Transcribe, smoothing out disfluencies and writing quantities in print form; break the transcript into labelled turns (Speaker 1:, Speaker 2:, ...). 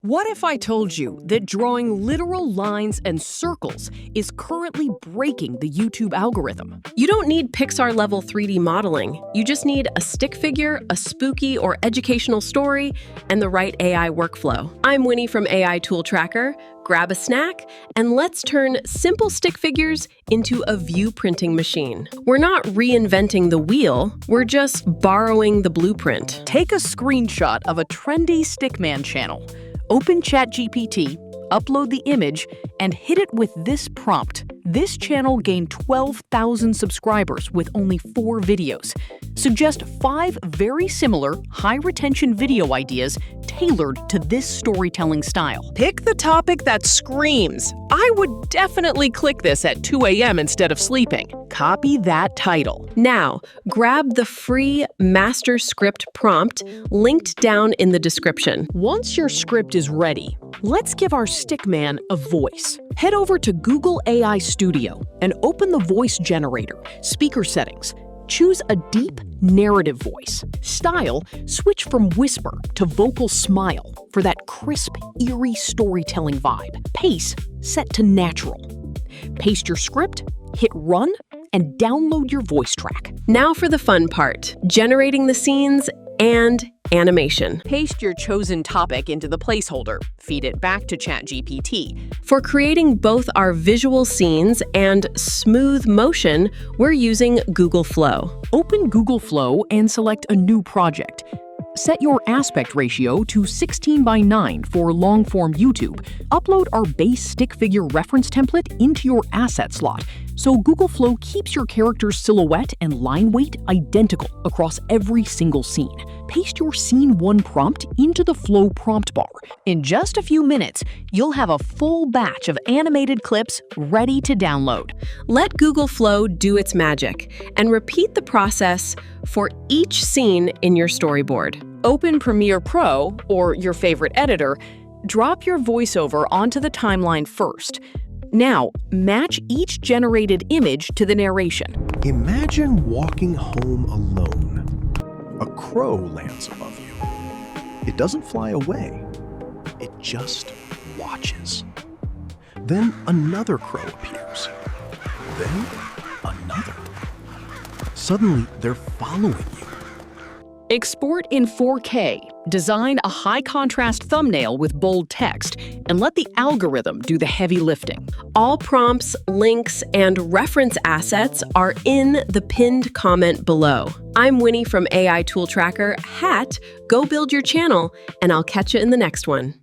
Speaker 1: What if I told you that drawing literal lines and circles is currently breaking the YouTube algorithm?
Speaker 2: You don't need Pixar-level 3D modeling. You just need a stick figure, a spooky or educational story, and the right AI workflow. I'm Winnie from AI Tool Tracker. Grab a snack, and let's turn simple stick figures into a view printing machine. We're not reinventing the wheel, we're just borrowing the blueprint.
Speaker 1: Take a screenshot of a trendy Stickman channel. Open ChatGPT, upload the image, and hit it with this prompt. This channel gained 12,000 subscribers with only 4 videos. Suggest 5 very similar, high-retention video ideas tailored to this storytelling style.
Speaker 3: Pick the topic that screams, "I would definitely click this at 2 a.m. instead of sleeping."
Speaker 1: Copy that title.
Speaker 2: Now, grab the free master script prompt linked down in the description.
Speaker 1: Once your script is ready, let's give our Stickman a voice. Head over to Google AI Studio and open the voice generator, speaker settings. Choose a deep, narrative voice. Style, switch from whisper to vocal smile for that crisp, eerie storytelling vibe. Pace, set to natural. Paste your script, hit run, and download your voice track.
Speaker 2: Now for the fun part, generating the scenes and animation.
Speaker 1: Paste your chosen topic into the placeholder. Feed it back to ChatGPT.
Speaker 2: For creating both our visual scenes and smooth motion, we're using Google Flow.
Speaker 1: Open Google Flow and select a new project. Set your aspect ratio to 16:9 for long-form YouTube. Upload our base stick figure reference template into your asset slot, so Google Flow keeps your character's silhouette and line weight identical across every single scene. Paste your Scene 1 prompt into the Flow prompt bar. In just a few minutes, you'll have a full batch of animated clips ready to download.
Speaker 2: Let Google Flow do its magic, and repeat the process for each scene in your storyboard.
Speaker 1: Open Premiere Pro, or your favorite editor. Drop your voiceover onto the timeline first. Now, match each generated image to the narration.
Speaker 4: Imagine walking home alone. A crow lands above you. It doesn't fly away. It just watches. Then another crow appears. Then another. Suddenly, they're following you.
Speaker 1: Export in 4K. Design a high-contrast thumbnail with bold text, and let the algorithm do the heavy lifting.
Speaker 2: All prompts, links, and reference assets are in the pinned comment below. I'm Winnie from AI Tool Tracker. Go build your channel, and I'll catch you in the next one.